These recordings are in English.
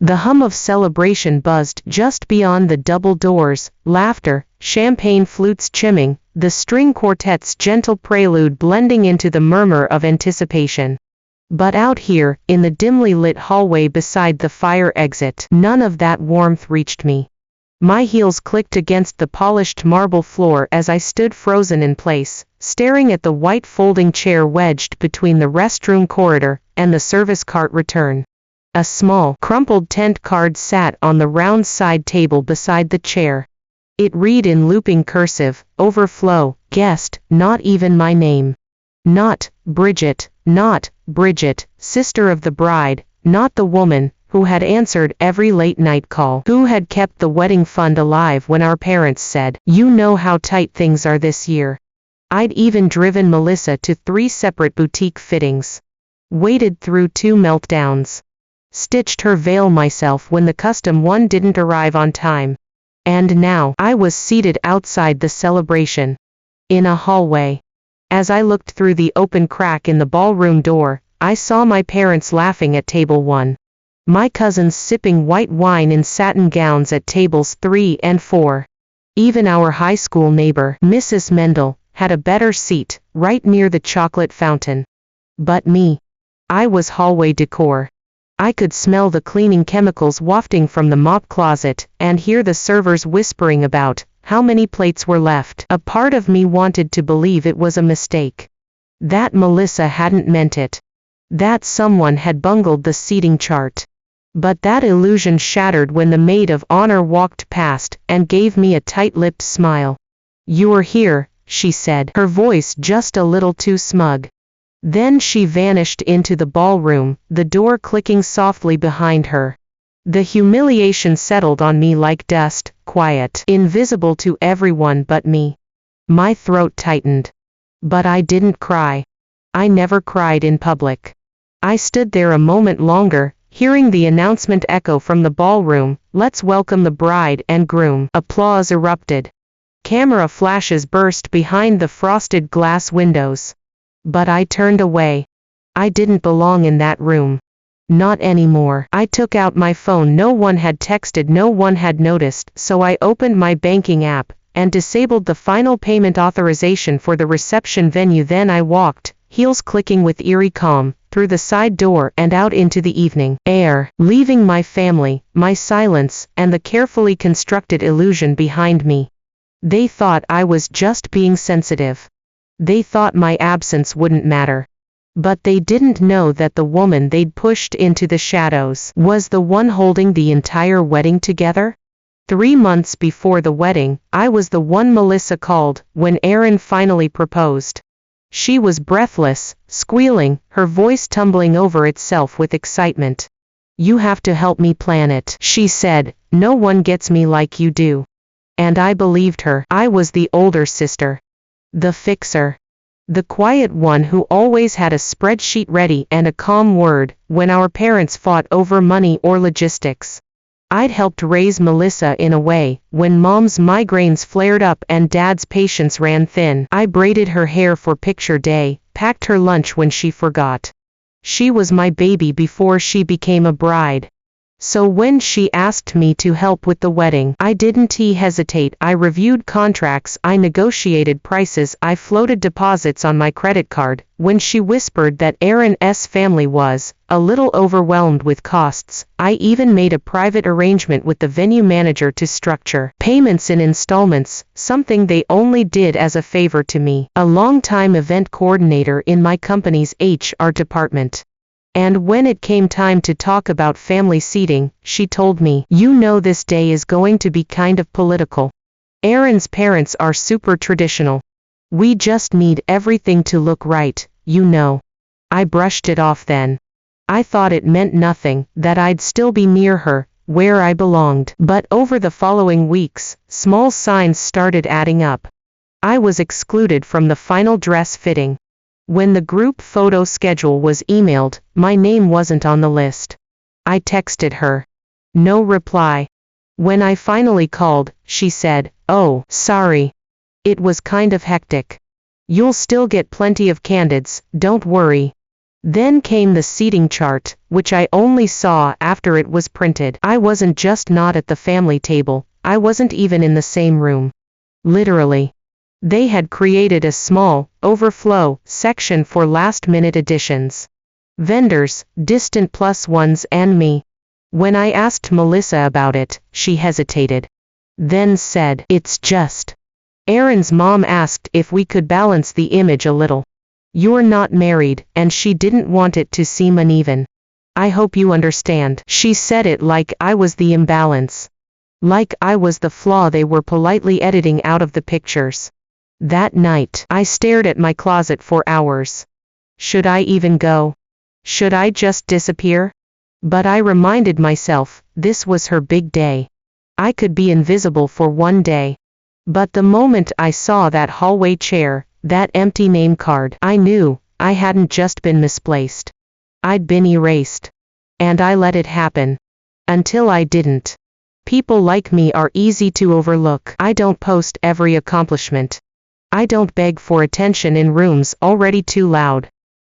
The hum of celebration buzzed just beyond the double doors, laughter, champagne flutes chimming, the string quartet's gentle prelude blending into the murmur of anticipation. But out here, in the dimly lit hallway beside the fire exit, none of that warmth reached me. My heels clicked against the polished marble floor as I stood frozen in place, staring at the white folding chair wedged between the restroom corridor and the service cart return. A small, crumpled tent card sat on the round side table beside the chair. It read in looping cursive, "Overflow, guest, not even my name. Not Bridget, sister of the bride, not the woman who had answered every late-night call, who had kept the wedding fund alive when our parents said, 'You know how tight things are this year.' I'd even driven Melissa to 3 separate boutique fittings. Waded through 2 meltdowns. Stitched her veil myself when the custom one didn't arrive on time. And now, I was seated outside the celebration. In a hallway. As I looked through the open crack in the ballroom door, I saw my parents laughing at table 1. My cousins sipping white wine in satin gowns at tables 3 and 4. Even our high school neighbor, Mrs. Mendel, had a better seat, right near the chocolate fountain. But me. I was hallway decor. I could smell the cleaning chemicals wafting from the mop closet, and hear the servers whispering about how many plates were left. A part of me wanted to believe it was a mistake. That Melissa hadn't meant it. That someone had bungled the seating chart. But that illusion shattered when the maid of honor walked past and gave me a tight-lipped smile. "You're here," she said, her voice just a little too smug. Then she vanished into the ballroom, the door clicking softly behind her. The humiliation settled on me like dust, quiet, invisible to everyone but me. My throat tightened. But I didn't cry. I never cried in public. I stood there a moment longer, hearing the announcement echo from the ballroom, "Let's welcome the bride and groom." Applause erupted. Camera flashes burst behind the frosted glass windows. But I turned away. I didn't belong in that room. Not anymore. I took out my phone. No one had texted, no one had noticed, so I opened my banking app and disabled the final payment authorization for the reception venue. Then I walked, heels clicking with eerie calm, through the side door and out into the evening air, leaving my family, my silence, and the carefully constructed illusion behind me. They thought I was just being sensitive. They thought my absence wouldn't matter. But they didn't know that the woman they'd pushed into the shadows was the one holding the entire wedding together. 3 months before the wedding, I was the one Melissa called when Aaron finally proposed. She was breathless, squealing, her voice tumbling over itself with excitement. "You have to help me plan it," she said. "No one gets me like you do." And I believed her. I was the older sister. The fixer. The quiet one who always had a spreadsheet ready and a calm word when our parents fought over money or logistics. I'd helped raise Melissa in a way when mom's migraines flared up and dad's patience ran thin. I braided her hair for picture day, packed her lunch when she forgot. She was my baby before she became a bride. So when she asked me to help with the wedding, I didn't hesitate. I reviewed contracts, I negotiated prices, I floated deposits on my credit card. When she whispered that Aaron's family was a little overwhelmed with costs, I even made a private arrangement with the venue manager to structure payments in installments, something they only did as a favor to me, a longtime event coordinator in my company's HR department. And when it came time to talk about family seating, she told me, "You know this day is going to be kind of political. Aaron's parents are super traditional. We just need everything to look right, you know." I brushed it off then. I thought it meant nothing, that I'd still be near her, where I belonged. But over the following weeks, small signs started adding up. I was excluded from the final dress fitting. When the group photo schedule was emailed, my name wasn't on the list. I texted her. No reply. When I finally called, she said, "Oh, sorry. It was kind of hectic. You'll still get plenty of candidates, don't worry." Then came the seating chart, which I only saw after it was printed. I wasn't just not at the family table, I wasn't even in the same room. Literally. They had created a small, overflow section for last-minute additions. Vendors, distant plus ones and me. When I asked Melissa about it, she hesitated. Then said, "It's just." Aaron's mom asked if we could balance the image a little. "You're not married, and she didn't want it to seem uneven. I hope you understand." She said it like I was the imbalance. Like I was the flaw they were politely editing out of the pictures. That night, I stared at my closet for hours. Should I even go? Should I just disappear? But I reminded myself, this was her big day. I could be invisible for one day. But the moment I saw that hallway chair, that empty name card, I knew I hadn't just been misplaced. I'd been erased. And I let it happen. Until I didn't. People like me are easy to overlook. I don't post every accomplishment. I don't beg for attention in rooms already too loud.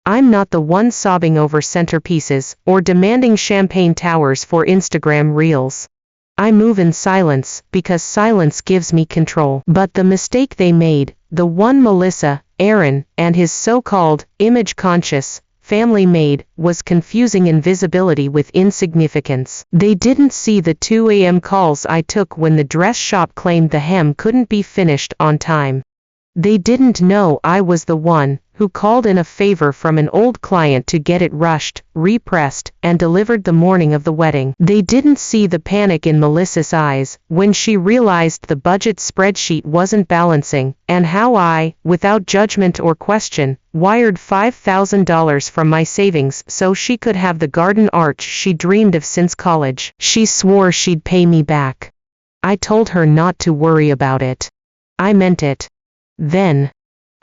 I'm not the one sobbing over centerpieces or demanding champagne towers for Instagram reels. I move in silence because silence gives me control. But the mistake they made, the one Melissa, Aaron, and his so-called image-conscious family made, was confusing invisibility with insignificance. They didn't see the 2 a.m. calls I took when the dress shop claimed the hem couldn't be finished on time. They didn't know I was the one who called in a favor from an old client to get it rushed, repressed, and delivered the morning of the wedding. They didn't see the panic in Melissa's eyes when she realized the budget spreadsheet wasn't balancing, and how I, without judgment or question, wired $5,000 from my savings so she could have the garden arch she dreamed of since college. She swore she'd pay me back. I told her not to worry about it. I meant it. Then,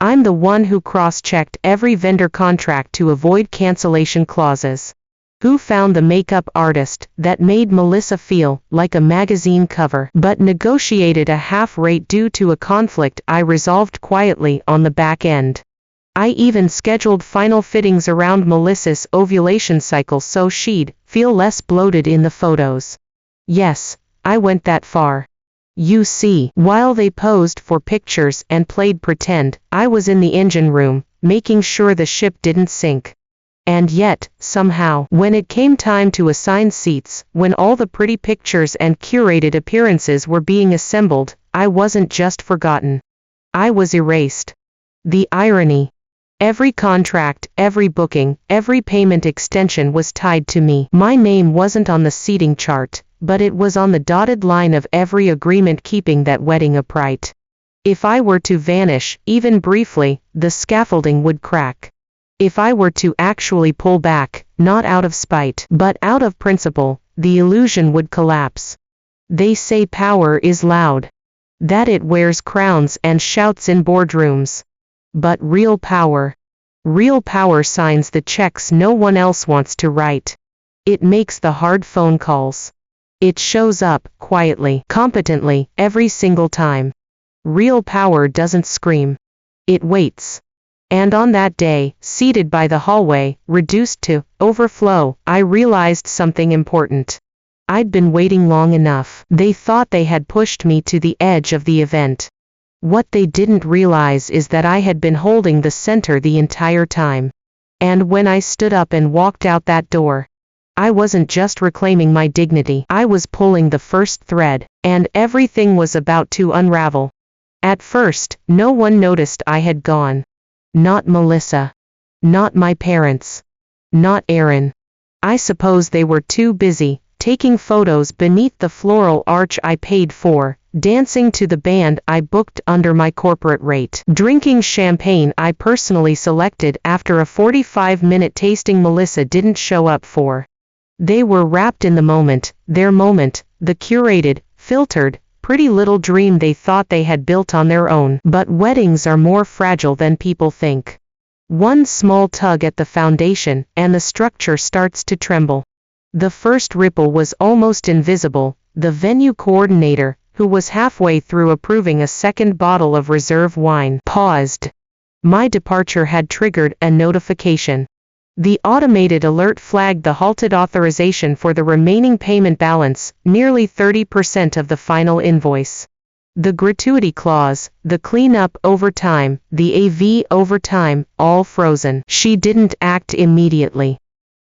I'm the one who cross-checked every vendor contract to avoid cancellation clauses. Who found the makeup artist that made Melissa feel like a magazine cover, but negotiated a half rate due to a conflict I resolved quietly on the back end. I even scheduled final fittings around Melissa's ovulation cycle so she'd feel less bloated in the photos. Yes, I went that far. You see, while they posed for pictures and played pretend, I was in the engine room, making sure the ship didn't sink. And yet, somehow, when it came time to assign seats, when all the pretty pictures and curated appearances were being assembled, I wasn't just forgotten. I was erased. The irony. Every contract, every booking, every payment extension was tied to me. My name wasn't on the seating chart, but it was on the dotted line of every agreement keeping that wedding upright. If I were to vanish, even briefly, the scaffolding would crack. If I were to actually pull back, not out of spite, but out of principle, the illusion would collapse. They say power is loud. That it wears crowns and shouts in boardrooms. But real power signs the checks no one else wants to write. It makes the hard phone calls. It shows up, quietly, competently, every single time. Real power doesn't scream. It waits. And on that day, seated by the hallway, reduced to overflow, I realized something important. I'd been waiting long enough. They thought they had pushed me to the edge of the event. What they didn't realize is that I had been holding the center the entire time. And when I stood up and walked out that door, I wasn't just reclaiming my dignity. I was pulling the first thread, and everything was about to unravel. At first, no one noticed I had gone. Not Melissa. Not my parents. Not Aaron. I suppose they were too busy, taking photos beneath the floral arch I paid for, dancing to the band I booked under my corporate rate, drinking champagne I personally selected after a 45-minute tasting Melissa didn't show up for. They were wrapped in the moment, their moment, the curated, filtered, pretty little dream they thought they had built on their own. But weddings are more fragile than people think. One small tug at the foundation, and the structure starts to tremble. The first ripple was almost invisible. The venue coordinator, who was halfway through approving a second bottle of reserve wine, paused. My departure had triggered a notification. The automated alert flagged the halted authorization for the remaining payment balance, nearly 30% of the final invoice. The gratuity clause, the cleanup overtime, the AV overtime, all frozen. She didn't act immediately.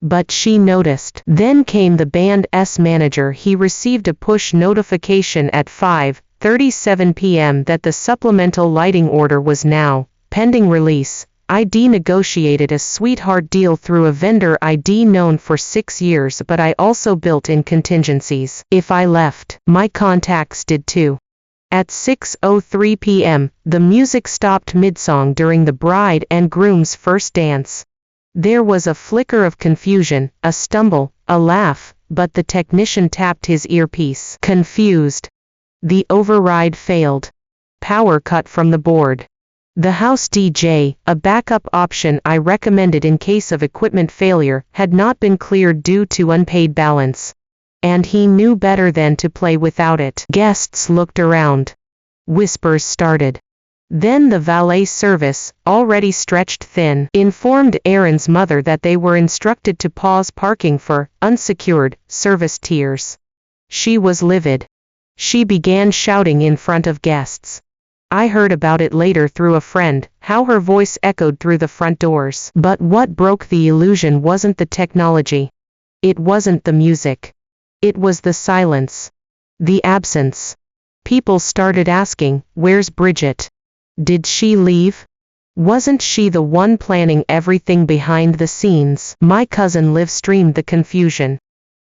But she noticed. Then came the band's manager. He received a push notification at 5:37 p.m. that the supplemental lighting order was now pending release. ID negotiated a sweetheart deal through a vendor ID known for 6 years, but I also built in contingencies. If I left, my contacts did too. At 6:03 p.m., the music stopped mid-song during the bride and groom's first dance. There was a flicker of confusion, a stumble, a laugh, but the technician tapped his earpiece. Confused. The override failed. Power cut from the board. The house DJ, a backup option I recommended in case of equipment failure, had not been cleared due to unpaid balance. And he knew better than to play without it. Guests looked around. Whispers started. Then the valet service, already stretched thin, informed Aaron's mother that they were instructed to pause parking for unsecured service tiers. She was livid. She began shouting in front of guests. I heard about it later through a friend, how her voice echoed through the front doors. But what broke the illusion wasn't the technology. It wasn't the music. It was the silence. The absence. People started asking, "Where's Bridget? Did she leave? Wasn't she the one planning everything behind the scenes?" My cousin live streamed the confusion.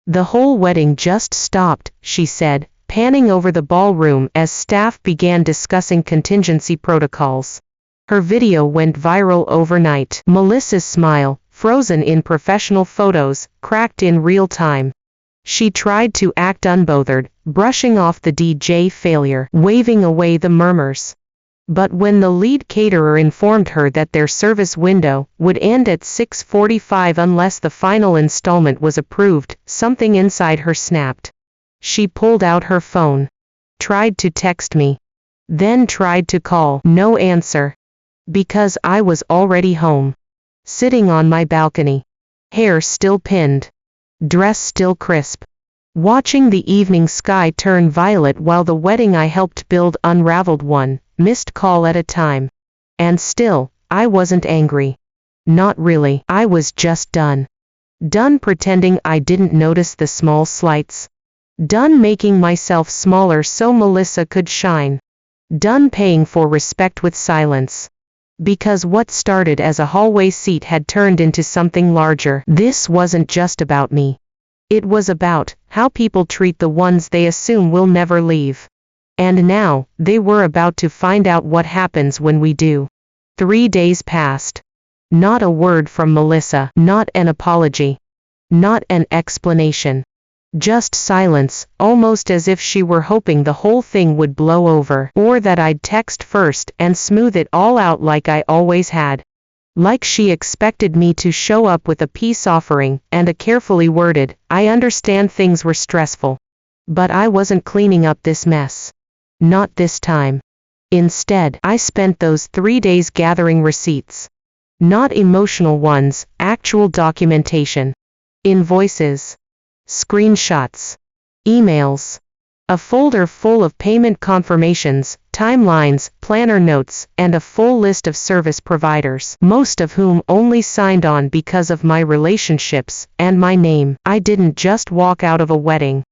"The whole wedding just stopped," she said, panning over the ballroom as staff began discussing contingency protocols. Her video went viral overnight. Melissa's smile, frozen in professional photos, cracked in real time. She tried to act unbothered, brushing off the DJ failure, waving away the murmurs. But when the lead caterer informed her that their service window would end at 6:45 unless the final installment was approved, something inside her snapped. She pulled out her phone. Tried to text me. Then tried to call. No answer. Because I was already home. Sitting on my balcony. Hair still pinned. Dress still crisp. Watching the evening sky turn violet while the wedding I helped build unraveled one missed call at a time. And still, I wasn't angry. Not really. I was just done. Done pretending I didn't notice the small slights. Done making myself smaller so Melissa could shine. Done paying for respect with silence. Because what started as a hallway seat had turned into something larger. This wasn't just about me. It was about how people treat the ones they assume will never leave. And now, they were about to find out what happens when we do. 3 days passed. Not a word from Melissa, not an apology. Not an explanation. Just silence, almost as if she were hoping the whole thing would blow over, or that I'd text first and smooth it all out like I always had. Like she expected me to show up with a peace offering and a carefully worded, "I understand things were stressful. But I wasn't cleaning up this mess. Not this time." Instead, I spent those 3 days gathering receipts. Not emotional ones, actual documentation. Invoices. Screenshots. Emails. A folder full of payment confirmations, timelines, planner notes, and a full list of service providers, most of whom only signed on because of my relationships and my name. I didn't just walk out of a wedding.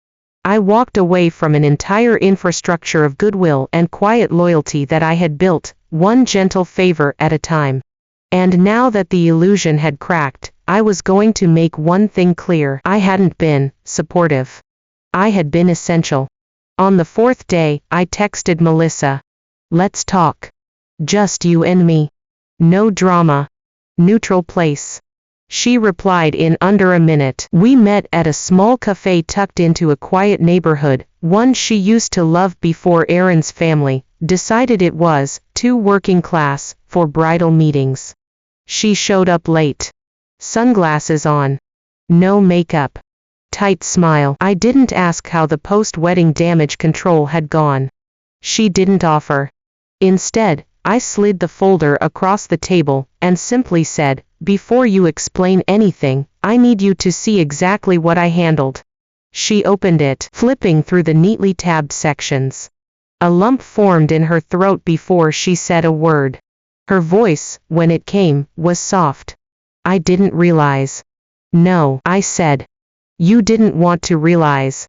I walked away from an entire infrastructure of goodwill and quiet loyalty that I had built, one gentle favor at a time. And now that the illusion had cracked, I was going to make one thing clear. I hadn't been supportive. I had been essential. On the 4th day, I texted Melissa. "Let's talk. Just you and me. No drama. Neutral place." She replied in under a minute. We met at a small café tucked into a quiet neighborhood, one she used to love before Aaron's family decided it was too working class for bridal meetings. She showed up late. Sunglasses on. No makeup. Tight smile. I didn't ask how the post-wedding damage control had gone. She didn't offer. Instead, I slid the folder across the table and simply said, before you explain anything, I need you to see exactly what I handled. She opened it, flipping through the neatly tabbed sections. A lump formed in her throat before she said a word. Her voice, when it came, was soft. I didn't realize. No, I said. You didn't want to realize.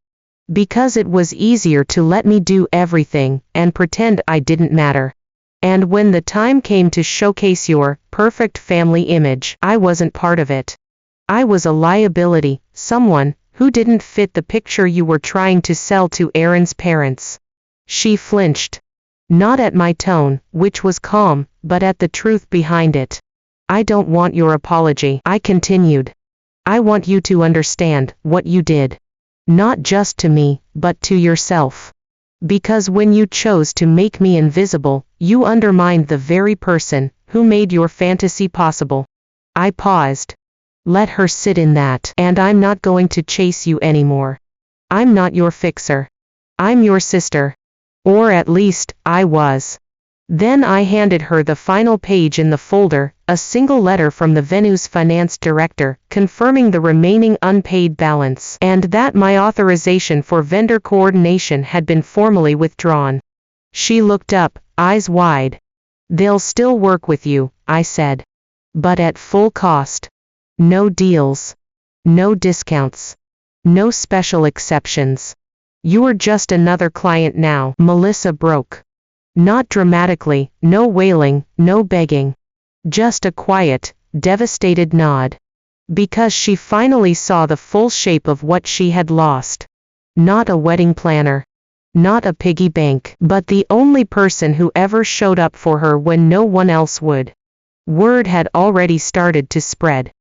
Because it was easier to let me do everything, and pretend I didn't matter. And when the time came to showcase your perfect family image, I wasn't part of it. I was a liability, someone who didn't fit the picture you were trying to sell to Aaron's parents. She flinched. Not at my tone, which was calm, but at the truth behind it. I don't want your apology, I continued. I want you to understand what you did. Not just to me, but to yourself. Because when you chose to make me invisible, you undermined the very person who made your fantasy possible. I paused. Let her sit in that. And I'm not going to chase you anymore. I'm not your fixer. I'm your sister. Or at least, I was. Then I handed her the final page in the folder, a single letter from the venue's finance director, confirming the remaining unpaid balance, and that my authorization for vendor coordination had been formally withdrawn. She looked up, eyes wide. They'll still work with you, I said. But at full cost. No deals. No discounts. No special exceptions. You're just another client now. Melissa broke. Not dramatically, no wailing, no begging. Just a quiet, devastated nod. Because she finally saw the full shape of what she had lost. Not a wedding planner. Not a piggy bank, but the only person who ever showed up for her when no one else would. Word had already started to spread.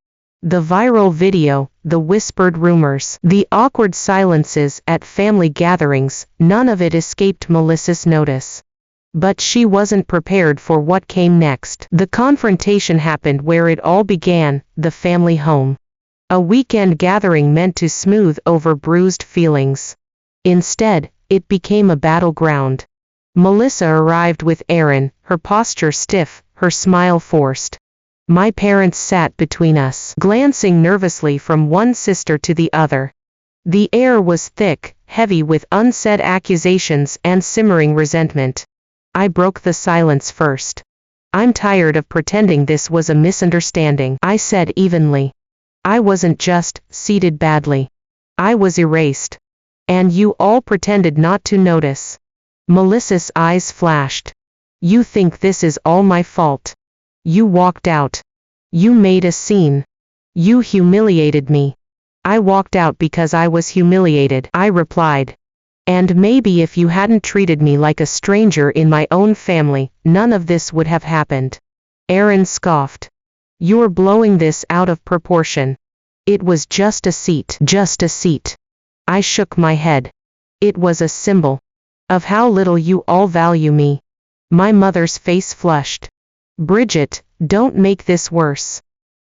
The viral video, the whispered rumors, the awkward silences at family gatherings, none of it escaped Melissa's notice. But she wasn't prepared for what came next. The confrontation happened where it all began, the family home. A weekend gathering meant to smooth over bruised feelings. Instead, it became a battleground. Melissa arrived with Aaron, her posture stiff, her smile forced. My parents sat between us, glancing nervously from one sister to the other. The air was thick, heavy with unsaid accusations and simmering resentment. I broke the silence first. I'm tired of pretending this was a misunderstanding, I said evenly. I wasn't just seated badly. I was erased. And you all pretended not to notice. Melissa's eyes flashed. You think this is all my fault? You walked out. You made a scene. You humiliated me. I walked out because I was humiliated, I replied. And maybe if you hadn't treated me like a stranger in my own family, none of this would have happened. Aaron scoffed. You're blowing this out of proportion. It was just a seat. Just a seat. I shook my head. It was a symbol of how little you all value me. My mother's face flushed. Bridget, don't make this worse.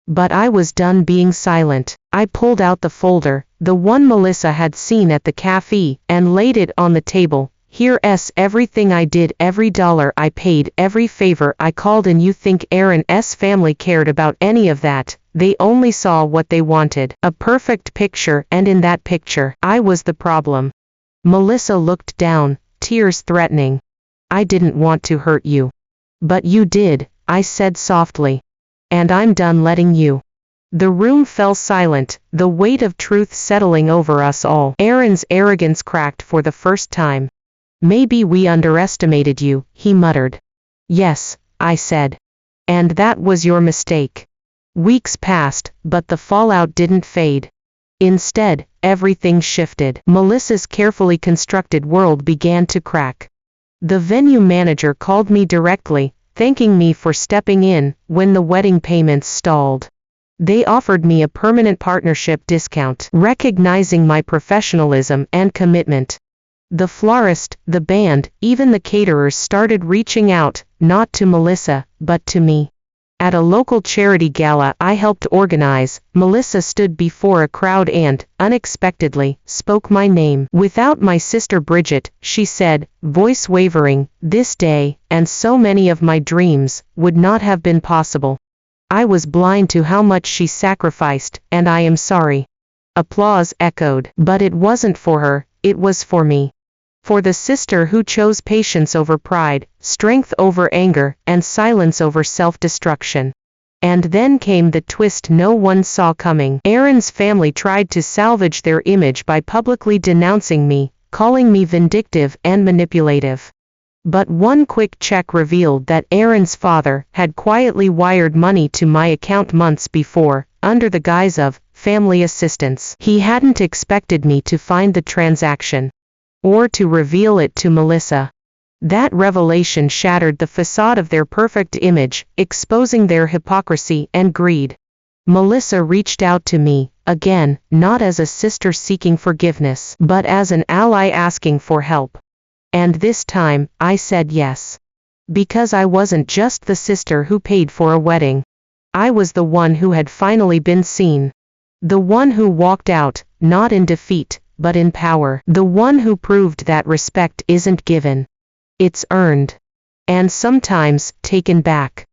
But I was done being silent. I pulled out the folder, the one Melissa had seen at the café, and laid it on the table. Here's everything I did, every dollar I paid, every favor I called, and you think Aaron's family cared about any of that? They only saw what they wanted, a perfect picture, and in that picture, I was the problem. Melissa looked down, tears threatening. I didn't want to hurt you. But you did, I said softly. And I'm done letting you. The room fell silent, the weight of truth settling over us all. Aaron's arrogance cracked for the first time. Maybe we underestimated you, he muttered. Yes, I said. And that was your mistake. Weeks passed, but the fallout didn't fade. Instead, everything shifted. Melissa's carefully constructed world began to crack. The venue manager called me directly, thanking me for stepping in when the wedding payments stalled. They offered me a permanent partnership discount, recognizing my professionalism and commitment. The florist, the band, even the caterers started reaching out, not to Melissa, but to me. At a local charity gala I helped organize, Melissa stood before a crowd and, unexpectedly, spoke my name. Without my sister Bridget, she said, voice wavering, this day, and so many of my dreams, would not have been possible. I was blind to how much she sacrificed, and I am sorry." Applause echoed. But it wasn't for her, it was for me. For the sister who chose patience over pride, strength over anger, and silence over self-destruction. And then came the twist no one saw coming. Aaron's family tried to salvage their image by publicly denouncing me, calling me vindictive and manipulative. But one quick check revealed that Aaron's father had quietly wired money to my account months before, under the guise of family assistance. He hadn't expected me to find the transaction, or to reveal it to Melissa. That revelation shattered the facade of their perfect image, exposing their hypocrisy and greed. Melissa reached out to me, again, not as a sister seeking forgiveness, but as an ally asking for help. And this time, I said yes. Because I wasn't just the sister who paid for a wedding. I was the one who had finally been seen. The one who walked out, not in defeat, but in power. The one who proved that respect isn't given. It's earned. And sometimes, taken back.